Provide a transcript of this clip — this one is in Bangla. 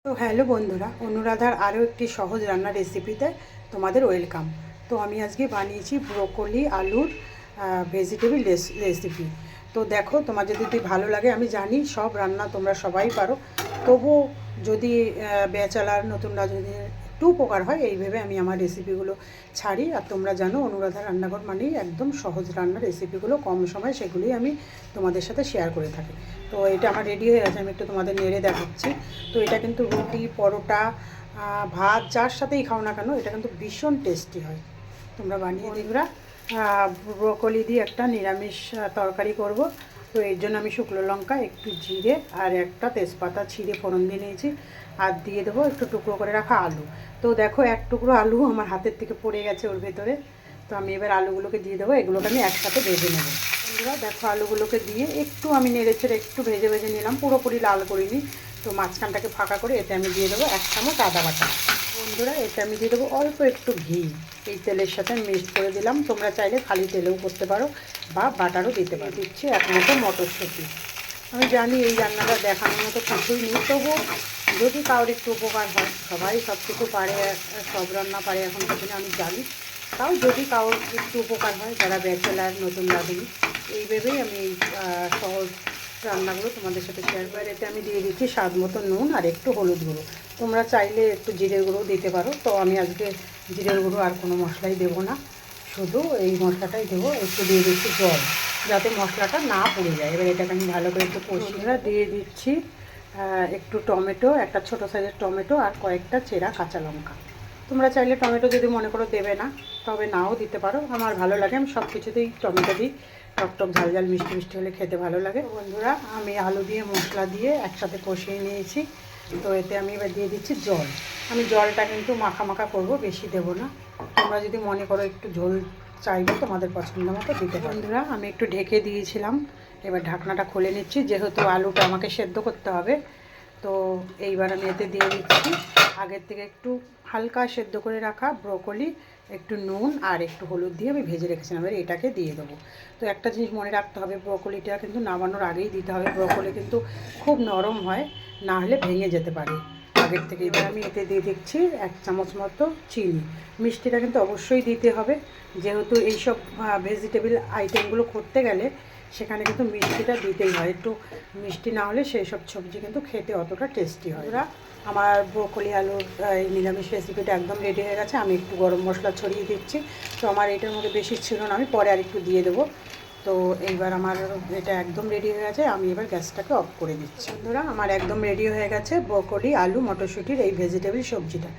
তো হ্যালো বন্ধুরা, অনুরাধার আরও একটি সহজ রান্নার রেসিপিতে তোমাদের ওয়েলকাম। তো আমি আজকে বানিয়েছি ব্রোকলি আলুর ভেজিটেবল রেসিপি। তো দেখো, তোমার যদি ভালো লাগে, আমি জানি সব রান্না তোমরা সবাই পারো, তবুও যদি ব্যাচেলার নতুনরা যদি একটু উপকার হয় এই ভেবে আমি আমার রেসিপিগুলো ছাড়ি। আর তোমরা জানো অনুরাধা রান্নাঘর মানেই একদম সহজ রান্নার রেসিপিগুলো, কম সময় সেগুলোই আমি তোমাদের সাথে শেয়ার করে থাকি। তো এটা আমার রেডি হয়ে গেছে, আমি একটু তোমাদের নেড়ে দেখাচ্ছি। তো এটা কিন্তু রুটি, পরোটা, ভাত যার সাথেই খাও না কেন এটা কিন্তু ভীষণ টেস্টি হয়। তোমরা বানিয়ে দেখবা। ব্রোকলি দিয়ে একটা নিরামিষ তরকারি করব। তো এর জন্য আমি শুকনো লঙ্কা, একটু জিরে আর একটা তেজপাতা ছিঁড়ে ফোড়ন দিয়ে নিয়েছি, আর দিয়ে দেবো একটু টুকরো করে রাখা আলু। তো দেখো, এক টুকরো আলু আমার হাতের থেকে পড়ে গেছে ওর ভেতরে। তো আমি এবার আলুগুলোকে দিয়ে দেবো, এগুলোকে আমি একসাথে ভেজে নেব। বন্ধুরা দেখো, আলুগুলোকে দিয়ে একটু আমি নেড়েচেড়ে একটু ভেজে ভেজে নিলাম, পুরোপুরি লাল করিনি। তো মাঝখানটাকে ফাঁকা করে এতে আমি দিয়ে দেবো 1 চামচ আদা বাটা। বন্ধুরা এতে আমি দিয়ে দেবো অল্প একটু ঘি, এই তেলের সাথে মিক্সড করে দিলাম। তোমরা চাইলে খালি তেলেও করতে পারো বা বাটারও দিতে পারো। দিচ্ছি 1 মুঠো মটরশুঁটি। আমি জানি এই রান্নাটা দেখানোর মতো কিছুই নেই, তবুও যদি কারোর একটু উপকার হয়, সবাই সব কিছু পারে, সব রান্না পারে এখন পর্যন্ত আমি জানি, তাও যদি কারোর একটু উপকার হয়, যারা ব্যাচেলার নতুন রাঁধুনি, এই ভেবেই আমি সহজ রান্নাগুলো তোমাদের সাথে শেয়ার করি। এতে আমি দিয়ে দিচ্ছি স্বাদ মতো নুন আর একটু হলুদ গুঁড়ো। তোমরা চাইলে একটু জিরের গুঁড়ো দিতে পারো। তো আমি আজকে জিরের গুঁড়ো আর কোনো মশলাই দেবো না, শুধু এই মশলাটাই দেবো। একটু দিয়ে দিচ্ছি জল, যাতে মশলাটা না পুড়ে যায়। এবার এটাকে আমি ভালো করে একটু কষিয়ে দিয়ে দিচ্ছি একটু টমেটো, একটা ছোটো সাইজের টমেটো আর কয়েকটা চেরা কাঁচা লঙ্কা। তোমরা চাইলে টমেটো যদি মনে করো দেবে না, তবে নাও দিতে পারো। আমার ভালো লাগে, আমি সব কিছুতেই টমেটো দিই। টকটক ঝাল ঝাল মিষ্টি মিষ্টি হলে খেতে ভালো লাগে। বন্ধুরা আমি আলু দিয়ে মশলা দিয়ে একসাথে কষিয়ে নিয়েছি। তো এতে আমি এবার দিয়ে দিচ্ছি জল। আমি জলটা কিন্তু মাখা মাখা করবো, বেশি দেবো না। তোমরা যদি মনে করো একটু ঝোল চাইবে তোমাদের পছন্দ মতো দিতে। বন্ধুরা আমি একটু ঢেকে দিয়েছিলাম, এবার ঢাকনাটা খুলে নিচ্ছি, যেহেতু আলুটা আমাকে সেদ্ধ করতে হবে। তো এইবার আমি এতে দিয়ে দিচ্ছি আগের থেকে একটু হালকা সেদ্ধ করে রাখা ব্রোকলি, একটু নুন আর একটু হলুদ দিয়ে আমি ভেজে রেখেছিলাম। এবার এটাকে দিয়ে দেবো। তো একটা জিনিস মনে রাখতে হবে, ব্রোকলিটা কিন্তু নামানোর আগেই দিতে হবে। ব্রোকলি কিন্তু খুব নরম হয়, না হলে ভেঙে যেতে পারে আগের থেকে। এবার আমি এতে দিয়ে দিচ্ছি 1 চামচ মতো চিনি। মিষ্টিটা কিন্তু অবশ্যই দিতে হবে, যেহেতু এইসব ভেজিটেবল আইটেমগুলো করতে গেলে সেখানে কিন্তু মিষ্টিটা দিতেই হয়। একটু মিষ্টি না হলে সেই সব সবজি কিন্তু খেতে অতটা টেস্টি হয়। ওরা আমার ব্রোকলি আলুর এই নিরামিষ রেসিপিটা একদম রেডি হয়ে গেছে। আমি একটু গরম মশলা ছড়িয়ে দিচ্ছি। তো আমার এটার মধ্যে বেশি ছিল না, আমি পরে আর একটু দিয়ে দেবো। তো এইবার আমার এটা একদম রেডি হয়ে গেছে, আমি এবার গ্যাসটাকে অফ করে দিচ্ছি। বন্ধুরা আমার একদম রেডি হয়ে গেছে ব্রোকলি আলু মটরশুঁটির এই ভেজিটেবল সবজিটা।